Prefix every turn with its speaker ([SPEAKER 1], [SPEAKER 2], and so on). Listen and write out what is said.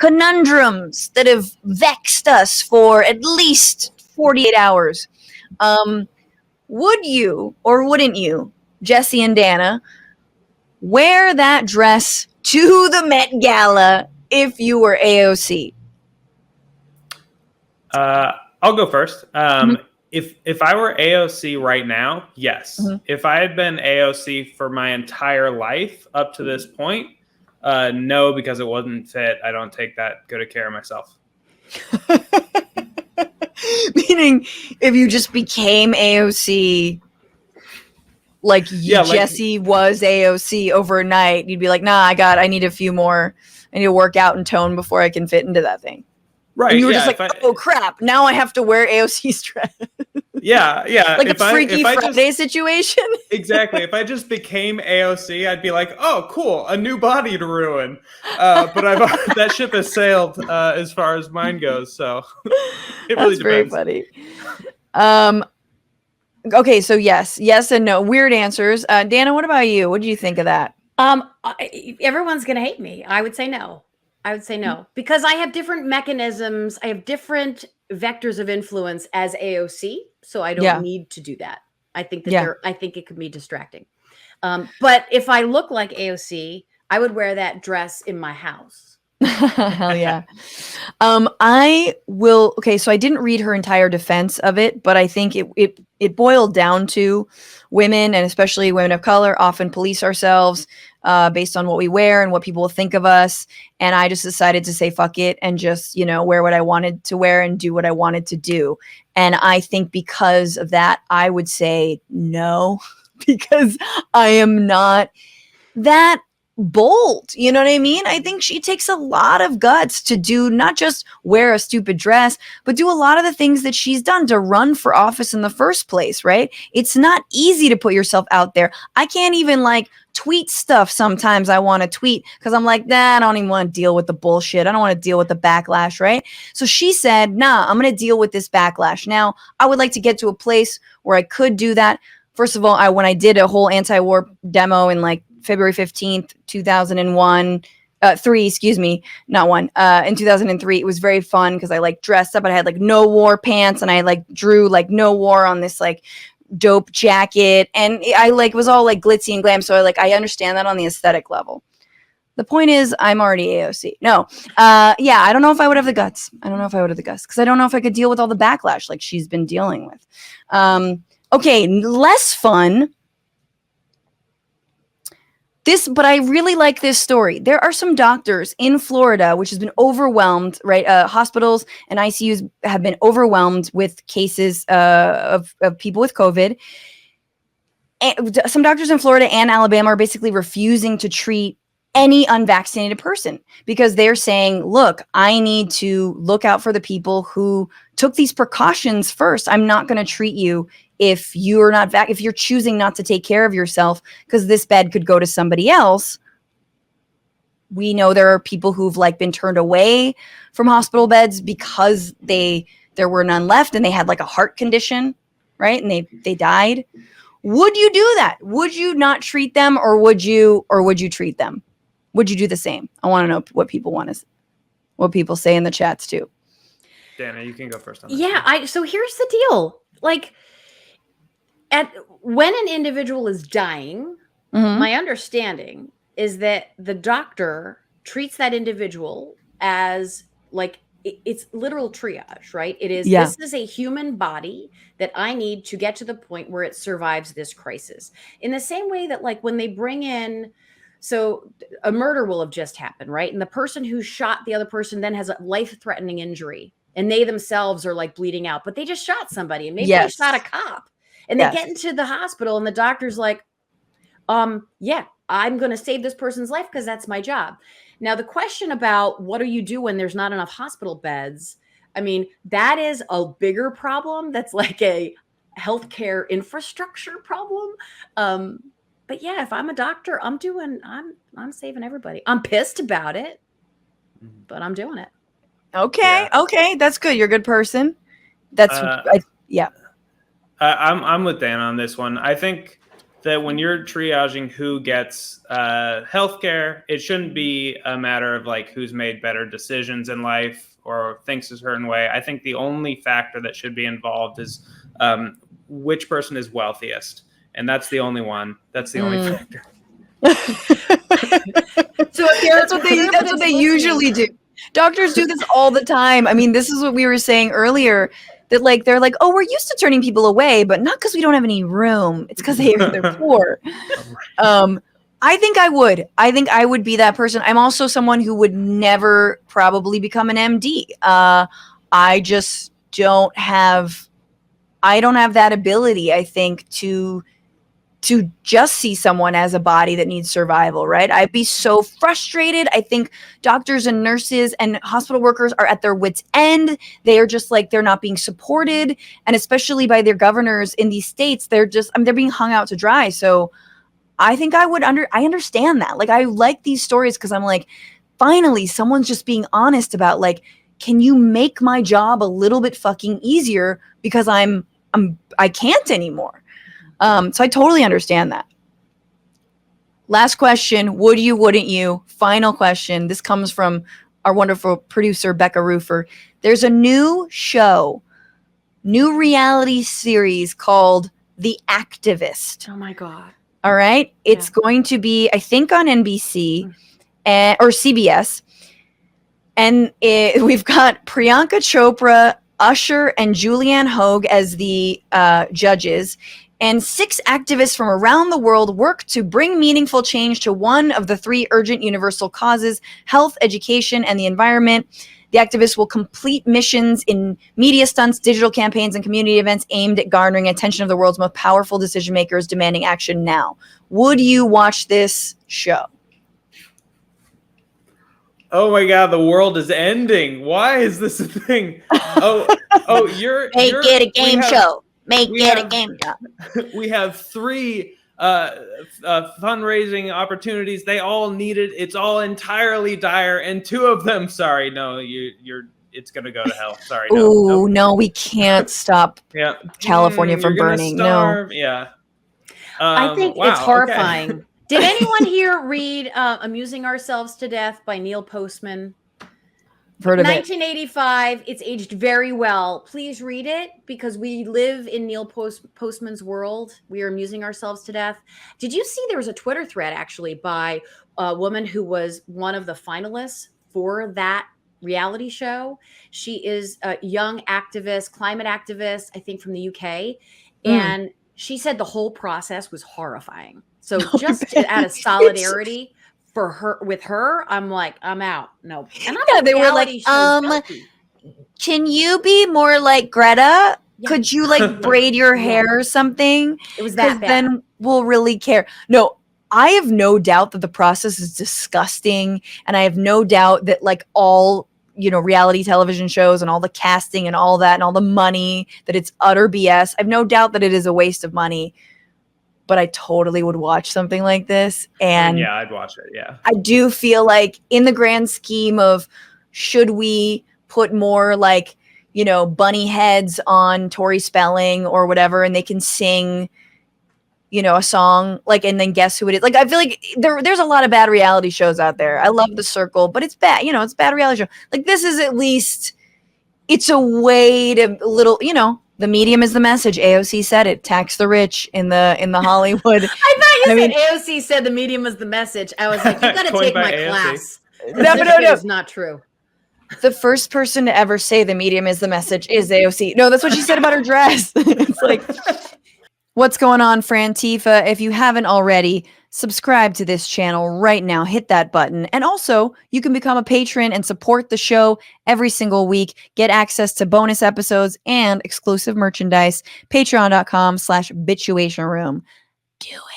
[SPEAKER 1] conundrums that have vexed us for at least 48 hours. Would you or wouldn't you, Jesse and Dana, wear that dress to the Met Gala if you were AOC?
[SPEAKER 2] I'll go first. If I were AOC right now, yes. If I had been AOC for my entire life up to this point, no, because it wasn't fit. I don't take that good of care of myself.
[SPEAKER 1] Meaning, if you just became AOC, like Jesse was AOC overnight, you'd be like, nah, I need to work out and tone before I can fit into that thing.
[SPEAKER 2] Right.
[SPEAKER 1] And you were just like, oh crap, now I have to wear AOC's dress.
[SPEAKER 2] Yeah.
[SPEAKER 1] Like a Freaky Friday situation.
[SPEAKER 2] Exactly. If I just became AOC, I'd be like, oh, cool, a new body to ruin. But that ship has sailed as far as mine goes. So it really depends.
[SPEAKER 1] Very funny. Okay, so yes and no. Weird answers. Dana, what about you? What do you think of that?
[SPEAKER 3] Everyone's going to hate me. I would say no. Because I have different mechanisms. I have different vectors of influence as AOC, so I don't need to do that. I think that I think it could be distracting. But if I look like AOC, I would wear that dress in my house.
[SPEAKER 1] Hell yeah. I will. Okay, so I didn't read her entire defense of it, but I think it boiled down to women, and especially women of color, often police ourselves based on what we wear and what people will think of us. And I just decided to say fuck it and just, wear what I wanted to wear and do what I wanted to do. And I think because of that, I would say no, because I am not that bold. You know what I mean? I think she takes a lot of guts to do, not just wear a stupid dress, but do a lot of the things that she's done to run for office in the first place, right? It's not easy to put yourself out there. I can't even tweet stuff sometimes I want to tweet because I'm like, I don't even want to deal with the bullshit. I don't want to deal with the backlash, right? So she said, nah, I'm going to deal with this backlash. Now, I would like to get to a place where I could do that. First of all, when I did a whole anti-war demo in February 15th, 2001, in 2003, it was very fun because I dressed up, but I had no war pants and I drew no war on this dope jacket. And I was all glitzy and glam. So I understand that on the aesthetic level. The point is I'm already AOC. No. I don't know if I would have the guts. Because I don't know if I could deal with all the backlash she's been dealing with. Okay. Less fun. But I really like this story. There are some doctors in Florida, which has been overwhelmed, right? Hospitals and ICUs have been overwhelmed with cases of people with COVID. And some doctors in Florida and Alabama are basically refusing to treat any unvaccinated person because they're saying, look, I need to look out for the people who took these precautions first. I'm not going to treat you if you're not if you're choosing not to take care of yourself because this bed could go to somebody else. We know there are people who've been turned away from hospital beds because there were none left and they had a heart condition, right? And they died. Would you do that? Would you not treat them or would you treat them? Would you do the same? I want to know what people say in the chats too.
[SPEAKER 2] Dana, you can go first on this.
[SPEAKER 3] So here's the deal. When an individual is dying, my understanding is that the doctor treats that individual as it's literal triage, right? It is, this is a human body that I need to get to the point where it survives this crisis. In the same way that when they bring in, so a murder will have just happened, right? And the person who shot the other person then has a life-threatening injury and they themselves are bleeding out, but they just shot somebody and maybe they shot a cop. And they get into the hospital and the doctor's I'm going to save this person's life because that's my job. Now, the question about what do you do when there's not enough hospital beds? I mean, that is a bigger problem. That's a healthcare infrastructure problem. But if I'm a doctor, I'm saving everybody. I'm pissed about it, but I'm doing it.
[SPEAKER 1] Okay. Yeah. Okay. That's good. You're a good person. That's
[SPEAKER 2] I'm with Dan on this one. I think that when you're triaging who gets healthcare, it shouldn't be a matter of like who's made better decisions in life or thinks a certain way. I think the only factor that should be involved is which person is wealthiest. And that's the only one. That's the only factor.
[SPEAKER 1] So that's what they usually do. Doctors do this all the time. I mean, this is what we were saying earlier, that like they're like, oh, we're used to turning people away, but not because we don't have any room. It's because they're poor. I think I would. I think I would be that person. I'm also someone who would never probably become an MD. I just don't have. I don't have that ability, I think, to just see someone as a body that needs survival, right? I'd be so frustrated. I think doctors and nurses and hospital workers are at their wits' end. They are just like, they're not being supported. And especially by their governors in these states, they're just, they're being hung out to dry. So I think I understand that. Like, I like these stories because I'm like, finally, someone's just being honest about like, can you make my job a little bit fucking easier because I can't anymore. So I totally understand that. Last question. Would you, wouldn't you? Final question. This comes from our wonderful producer, Becca Roofer. There's a new show, new reality series called The Activist.
[SPEAKER 3] Oh my God.
[SPEAKER 1] All right. It's going to be, I think, on NBC or CBS. And we've got Priyanka Chopra, Usher, and Julianne Hogue as the judges. And 6 activists from around the world work to bring meaningful change to one of the 3 urgent universal causes: health, education, and the environment. The activists will complete missions in media stunts, digital campaigns, and community events aimed at garnering attention of the world's most powerful decision makers demanding action now. Would you watch this show?
[SPEAKER 2] Oh my God, the world is ending. Why is this a thing? You're
[SPEAKER 1] Make it a game show. Make it a game show.
[SPEAKER 2] We have 3 fundraising opportunities. They all need it. It's all entirely dire, and 2 of them. Sorry, no, it's gonna go to hell. Sorry.
[SPEAKER 1] No, we can't stop. California from burning. No.
[SPEAKER 2] Yeah.
[SPEAKER 3] I think it's horrifying. Okay. Did anyone here read "Amusing Ourselves to Death" by Neil Postman?
[SPEAKER 1] Heard of
[SPEAKER 3] 1985. It's aged very well. Please read it because we live in Neil Postman's world. We are amusing ourselves to death. Did you see there was a Twitter thread actually by a woman who was one of the finalists for that reality show? She is a young activist, climate activist, I think from the UK. And she said the whole process was horrifying. So just out of solidarity for her, with her, I'm like, I'm out. No. And
[SPEAKER 1] they were like, can you be more like Greta? Yeah. Could you like braid your hair or something?
[SPEAKER 3] It was that bad.
[SPEAKER 1] Then we'll really care. No, I have no doubt that the process is disgusting. And I have no doubt that like all, reality television shows and all the casting and all that and all the money, that it's utter BS. I have no doubt that it is a waste of money. But I totally would watch something like this. And
[SPEAKER 2] yeah, I'd watch it. Yeah.
[SPEAKER 1] I do feel like in the grand scheme of, should we put more like, bunny heads on Tori Spelling or whatever, and they can sing, a song, like, and then guess who it is. Like, I feel like there's a lot of bad reality shows out there. I love The Circle, but it's bad. It's a bad reality show. Like, this is at least, it's a way to the medium is the message. AOC said it. Tax the rich in the Hollywood.
[SPEAKER 3] I thought you said AOC said the medium was the message. I was like, you got to take my AOC class. No. It's not true.
[SPEAKER 1] The first person to ever say the medium is the message is AOC. No, that's what she said about her dress. It's like, what's going on, Frantifa? If you haven't already, subscribe to this channel right now. Hit that button. And also, you can become a patron and support the show every single week. Get access to bonus episodes and exclusive merchandise. Patreon.com/Bitchuation Room. Do it.